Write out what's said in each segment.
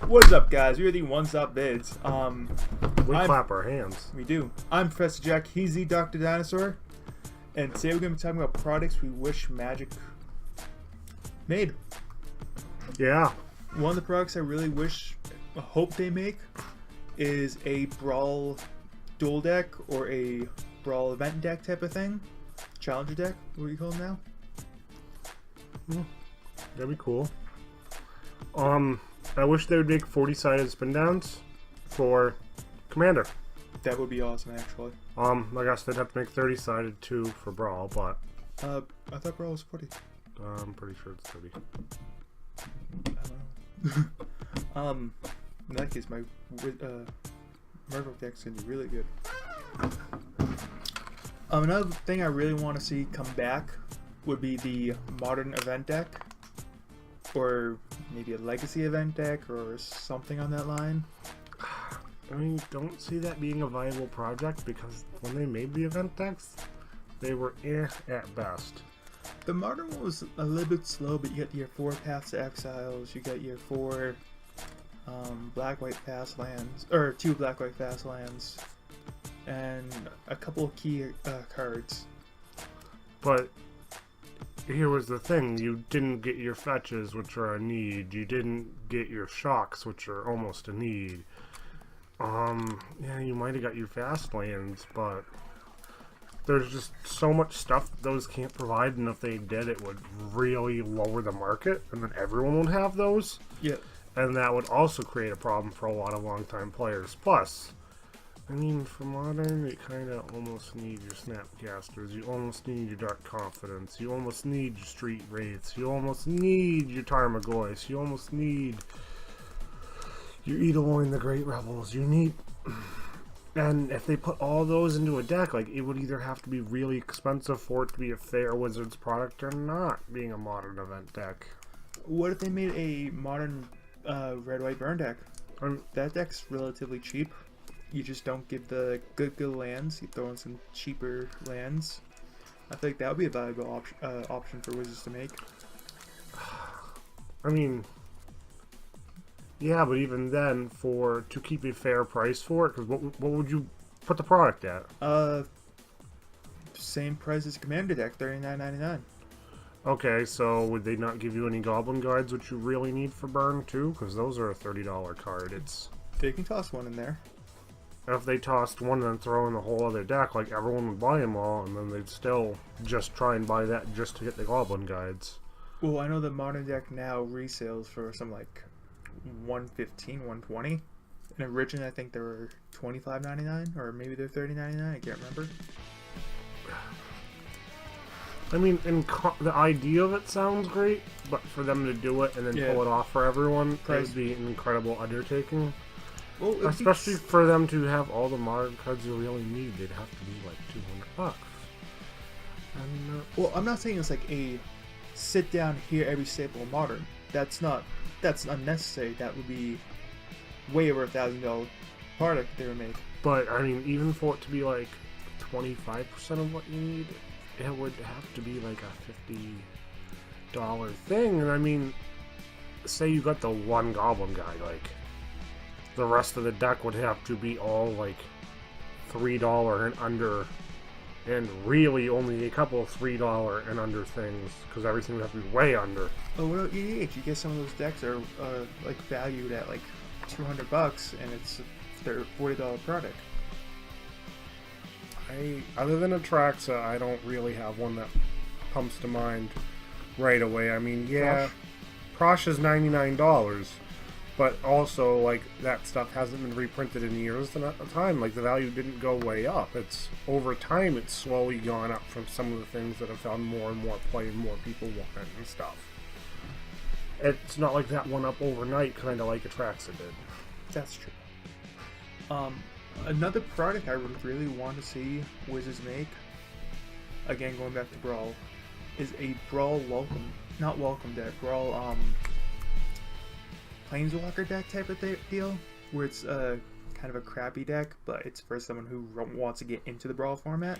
What's up, guys? We're the One Stop Bids. We clap our hands. We do. I'm Professor Jack. He's the Dr. Dinosaur. And today we're going to be talking about products we wish Magic made. Yeah. One of the products I really hope they make is a Brawl dual deck or a Brawl event deck type of thing. Challenger deck, what do you call them now? That'd be cool. I wish they would make 40-sided spin downs for Commander. That would be awesome, actually. I guess they'd have to make 30-sided too for Brawl, but I thought Brawl was 40. I'm pretty sure it's 30. I don't know. In that case, my Murloc deck's gonna be really good. Another thing I really want to see come back would be the modern event deck, or maybe a legacy event deck, or something on that line. I mean, don't see that being a viable project because when they made the event decks, they were at best. The modern one was a little bit slow, but you got your 4 Paths to Exiles, you got your 4 black-white fast lands, or 2 black-white fast lands, and a couple of key cards. But here was the thing, you didn't get your fetches, which are a need. You didn't get your shocks, which are almost a need. Yeah, you might have got your fast lands, but there's just so much stuff that those can't provide, and if they did, it would really lower the market, and then everyone would have those. Yep. And that would also create a problem for a lot of long-time players. Plus, I mean, for Modern, you kind of almost need your Snapcasters, you almost need your Dark Confidence, you almost need your Street Wraiths, you almost need your Tarmogoyfs, you almost need your Edelwine the Great Rebels, you need... And if they put all those into a deck, like, it would either have to be really expensive for it to be a fair Wizards product or not being a Modern event deck. What if they made a modern red-white burn deck? That deck's relatively cheap. You just don't give the good lands. You throw in some cheaper lands. I think that would be a valuable option for Wizards to make. I mean, yeah, but even then, to keep a fair price for it, because what would you put the product at? Same price as a Commander deck, $39.99. Okay, so would they not give you any Goblin Guides, which you really need for Burn too? Because those are a $30 card. They can toss one in there. If they tossed one and then throw in the whole other deck, like, everyone would buy them all, and then they'd still just try and buy that just to get the Goblin Guides. Well, I know the Modern deck now resales for some like $115, $120. And originally I think they were $25.99, or maybe they're $30.99, I can't remember. I mean, the idea of it sounds great, but for them to do it and then pull it off for everyone, it would be an incredible undertaking. Well, especially for them to have all the modern cards you really need, they'd have to be like $200. Well, I'm not saying it's like a sit down here every staple of Modern. That's unnecessary. That would be way over $1,000 product they would make. But I mean, even for it to be like 25% of what you need, it would have to be like a $50 thing. And I mean, say you got the one Goblin Guy, like, the rest of the deck would have to be all like $3 and under, and really only a couple of $3 and under things, because everything would have to be way under. Oh, what about EDH? You get some of those decks are like valued at like $200, and it's their $40 product. Other than Atraxa, I don't really have one that comes to mind right away. I mean, yeah, Prosh is $99, but also, like, that stuff hasn't been reprinted in years and at the time. Like, the value didn't go way up. It's over time, it's slowly gone up from some of the things that have found more and more play and more people want it and stuff. It's not like that went up overnight, kind of like Atraxa did. That's true. Another product I would really want to see Wizards make, again going back to Brawl, is a Brawl Brawl Planeswalker deck type of deal, where it's kind of a crappy deck, but it's for someone who wants to get into the Brawl format.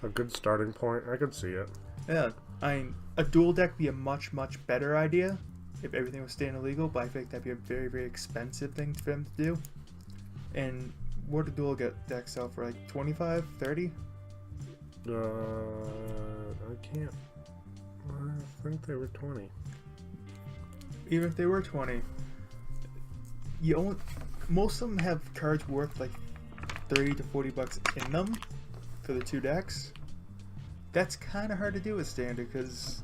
A good starting point, I could see it. Yeah, I mean, a dual deck would be a much better idea, if everything was staying illegal, but I think that'd be a very, very expensive thing for them to do. And what did dual decks sell for, like 25, 30? I can't. I think they were 20. Even if they were 20, most of them have cards worth like 30 to 40 bucks in them for the 2 decks. That's kind of hard to do with standard because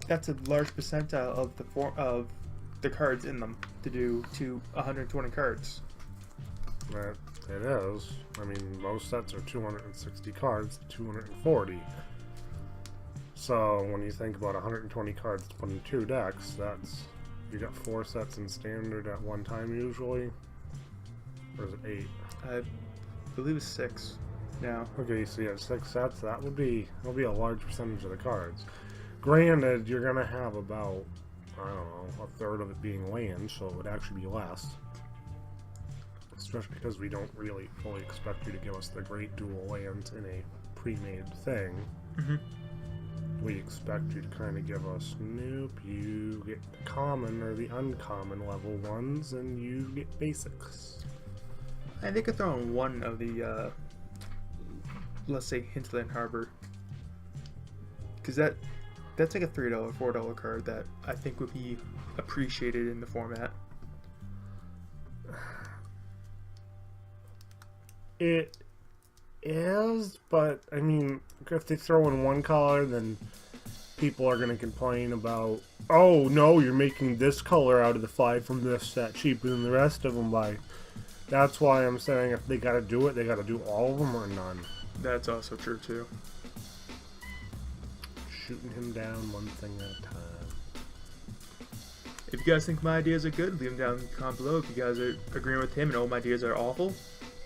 that's a large percentile of the cards in them to do to 120 cards. It is. I mean, most sets are 260 cards, 240. So when you think about 120 cards to put in 2 decks, that's you got 4 sets in standard at one time usually, or is it 8? I believe it's 6 now. Okay, so you have 6 sets. That'll be a large percentage of the cards. Granted, you're gonna have about, I don't know, a third of it being land, so it would actually be less. Especially because we don't really fully expect you to give us the great dual lands in a pre-made thing. Mm-hmm. We expect you to kind of give us, nope, you get the common or the uncommon level ones, and you get basics. I think I throw in one of the, let's say, Hinterland Harbor. Because that's like a $3, $4 card that I think would be appreciated in the format. It is, but I mean, if they throw in one color, then people are going to complain about, oh no, you're making this color out of the 5 from this set cheaper than the rest of them by. That's why I'm saying if they got to do it, they got to do all of them or none. That's also true too. Shooting him down one thing at a time. If you guys think my ideas are good, leave them down in the comment below. If you guys are agreeing with him and all my ideas are awful,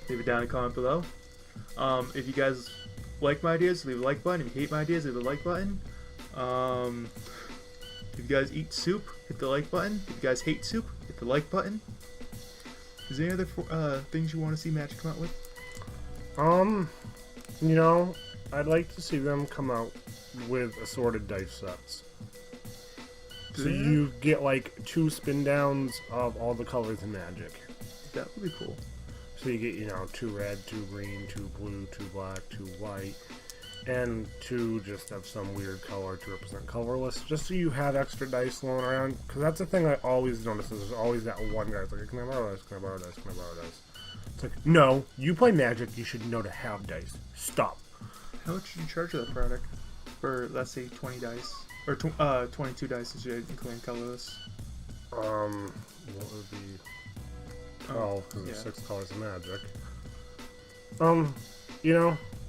leave it down in the comment below. If you guys like my ideas, leave a like button. If you hate my ideas, leave a like button. If you guys eat soup, hit the like button. If you guys hate soup, hit the like button. Is there any other things you want to see Magic come out with? You know, I'd like to see them come out with assorted dice sets. So you get like 2 spin downs of all the colors in Magic. That would be cool. So you get, 2 red, 2 green, 2 blue, 2 black, 2 white, and 2 just of some weird color to represent colorless, just so you have extra dice flowing around. Because that's the thing I always notice is there's always that one guy that's like, can I borrow dice, can I borrow dice, can I borrow dice? It's like, no, you play Magic, you should know to have dice. Stop. How much did you charge for that product? For, let's say, 20 dice? Or 22 dice if you're including colorless? What would be 12, because there's 6 colors of Magic.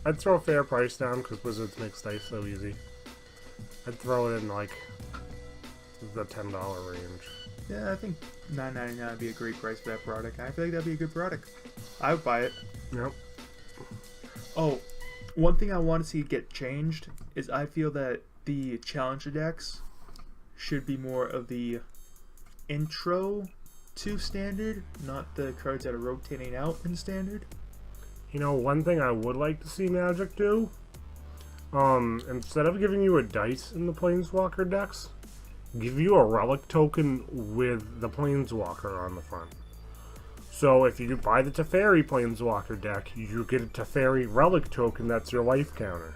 I'd throw a fair price down because Wizards makes dice so easy. I'd throw it in like the $10 range. Yeah, I think $9.99 would be a great price for that product. I feel like that'd be a good product. I would buy it. Yep. Oh, one thing I want to see get changed is I feel that the Challenger decks should be more of the intro to Standard, not the cards that are rotating out in Standard. One thing I would like to see Magic do, instead of giving you a dice in the Planeswalker decks, give you a relic token with the Planeswalker on the front. So if you buy the Teferi Planeswalker deck, you get a Teferi relic token that's your life counter.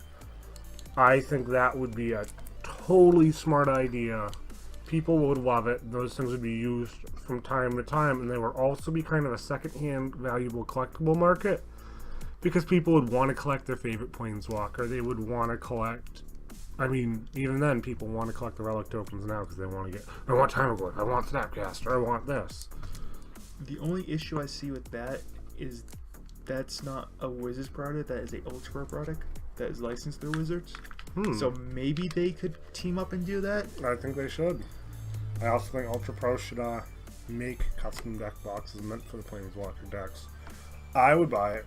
I think that would be a totally smart idea. People would love it. Those things would be used from time to time, and they would also be kind of a second-hand valuable collectible market. Because people would want to collect their favorite Planeswalker. They would want to collect... even then, people want to collect the relic tokens now because they want to get... I want Timeglyph, I want Snapcaster, I want this. The only issue I see with that is that's not a Wizards product, that is a Ultra Pro product that is licensed through Wizards. So maybe they could team up and do that? I think they should. I also think Ultra Pro should make custom deck boxes meant for the Planeswalker decks. I would buy it.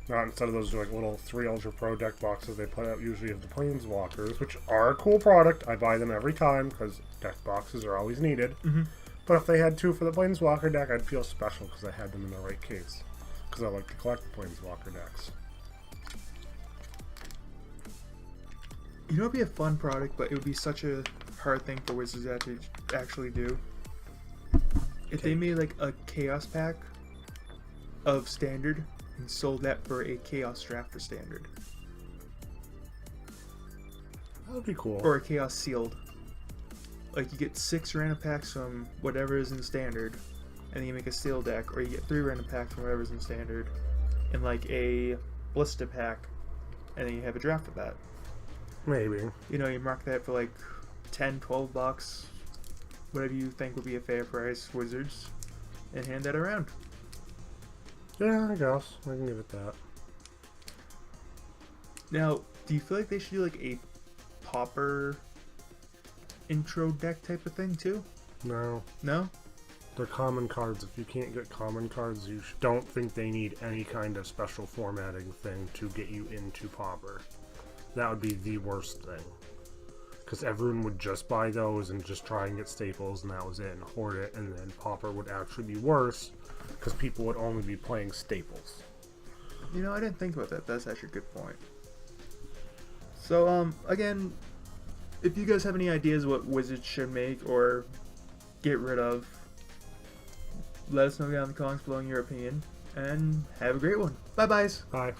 Instead of those like little 3 Ultra Pro deck boxes they put out usually of the Planeswalkers, which are a cool product. I buy them every time because deck boxes are always needed. But if they had 2 for the Planeswalker deck, I'd feel special because I had them in the right case. Because I like to collect the Planeswalker decks. It would be a fun product, but it would be such a hard thing for Wizards to actually do. If they Okay. made like a Chaos pack of Standard and sold that for a Chaos draft for Standard. That would be cool. Or a Chaos sealed. Like you get 6 random packs from whatever is in Standard, and then you make a sealed deck, or you get 3 random packs from whatever's in Standard, and like a Ballista pack, and then you have a draft of that. Maybe. You know, you mark that for like 10, 12 bucks, whatever you think would be a fair price, Wizards, and hand that around. Yeah, I guess. I can give it that. Now, do you feel like they should do like a Pauper intro deck type of thing too? No. No? They're common cards. If you can't get common cards, you don't think they need any kind of special formatting thing to get you into Pauper. That would be the worst thing. Because everyone would just buy those and just try and get staples, and that was it, and hoard it, and then Pauper would actually be worse, because people would only be playing staples. You know, I didn't think about that. That's actually a good point. So, again, if you guys have any ideas what Wizards should make or get rid of, let us know down in the comments below in your opinion, and have a great one. Bye-byes! Bye.